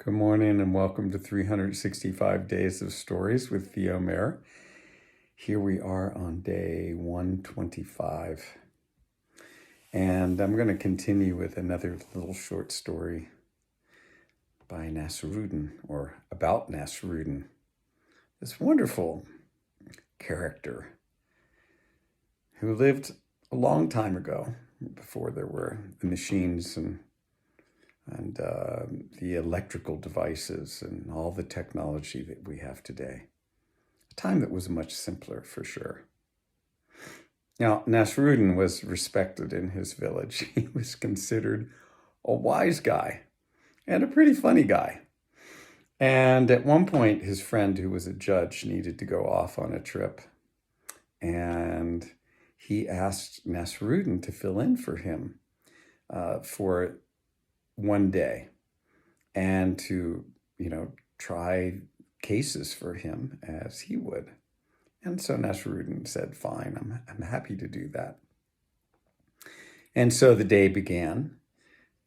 Good morning and welcome to 365 Days of Stories with Theo Mayer. Here we are on day 125. And I'm going to continue with another little short story by Nasrudin, or about Nasrudin. This wonderful character who lived a long time ago, before there were the machines and the electrical devices and all the technology that we have today. A time that was much simpler, for sure. Now, Nasrudin was respected in his village. He was considered a wise guy and a pretty funny guy. And at one point, his friend, who was a judge, needed to go off on a trip. And he asked Nasrudin to fill in for him for one day and to, try cases for him as he would. And so Nasrudin said, fine, I'm happy to do that. And so the day began,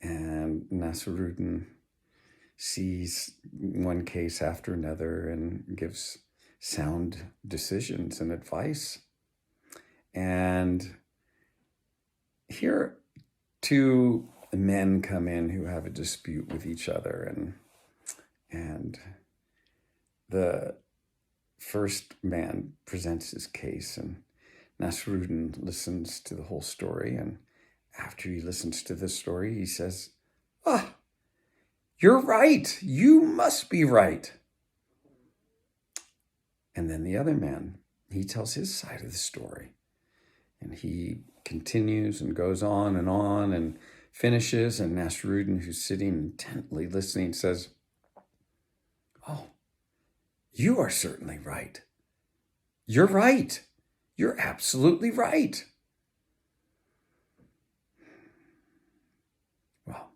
and Nasrudin sees one case after another and gives sound decisions and advice. And here two men come in who have a dispute with each other, and the first man presents his case, and Nasrudin listens to the whole story, and after he listens to the story, he says, you're right, you must be right. And then the other man, he tells his side of the story, and he continues and goes on and finishes, and Nasrudin, who's sitting intently listening, says, oh, you are certainly right. You're right. You're absolutely right. Well,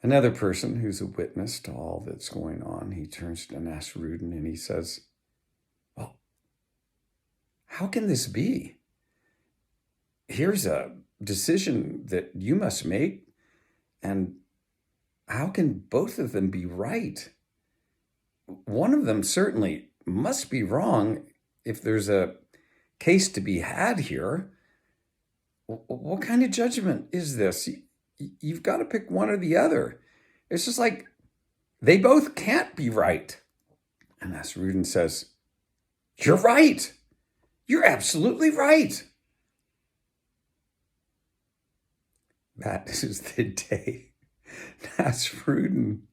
another person who's a witness to all that's going on, he turns to Nasrudin and he says, well, how can this be? Here's a decision that you must make, and how can both of them be right? One of them certainly must be wrong if there's a case to be had here. What kind of judgment is this? You've got to pick one or the other. It's just like they both can't be right. And Nasrudin says, you're right. You're absolutely right. That is the day Nasrudin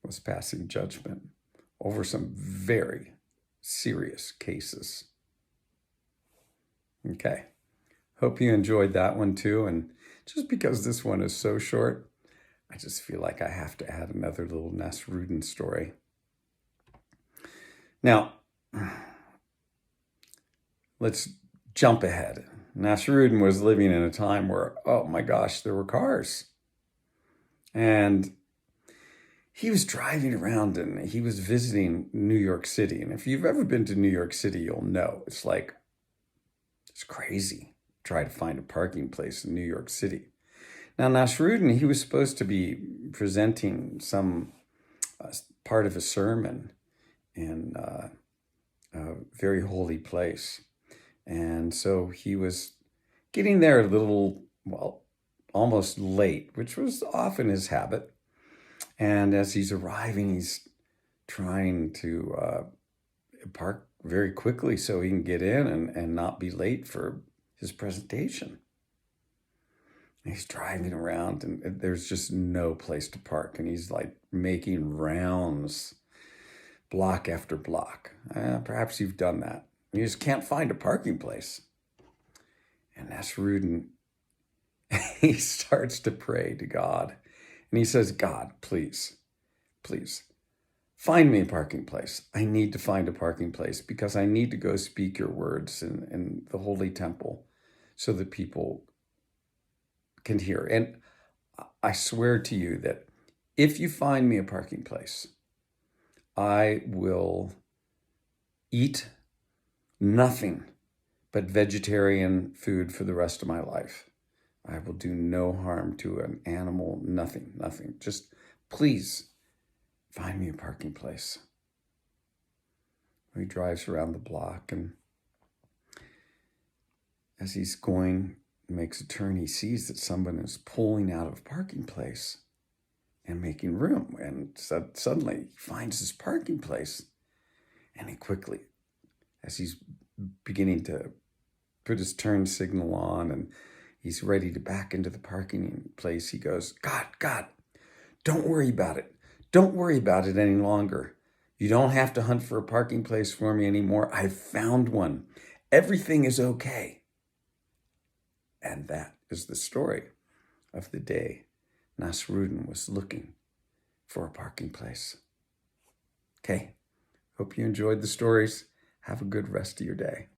was passing judgment over some very serious cases. Okay, hope you enjoyed that one too. And just because this one is so short, I just feel like I have to add another little Nasrudin story. Now, let's jump ahead. Nasrudin was living in a time where, oh my gosh, there were cars. And he was driving around and he was visiting New York City. And if you've ever been to New York City, you'll know it's crazy. Try to find a parking place in New York City. Now, Nasrudin, he was supposed to be presenting some part of a sermon in a very holy place. And so he was getting there a little, almost late, which was often his habit. And as he's arriving, he's trying to park very quickly so he can get in and not be late for his presentation. And he's driving around and there's just no place to park. And he's like making rounds, block after block. Perhaps you've done that. You just can't find a parking place. And Nasrudin, he starts to pray to God. And he says, God, please, find me a parking place. I need to find a parking place because I need to go speak your words in the holy temple so that people can hear. And I swear to you that if you find me a parking place, I will eat nothing but vegetarian food for the rest of my life. I will do no harm to an animal, nothing, just Please find me a parking place. He drives around the block, and as he's going, makes a turn, he sees that someone is pulling out of a parking place and making room. And suddenly he finds his parking place, and he quickly, as he's beginning to put his turn signal on and he's ready to back into the parking place, he goes, God, don't worry about it. Don't worry about it any longer. You don't have to hunt for a parking place for me anymore. I've found one. Everything is okay. And that is the story of the day Nasrudin was looking for a parking place. Okay, hope you enjoyed the stories. Have a good rest of your day.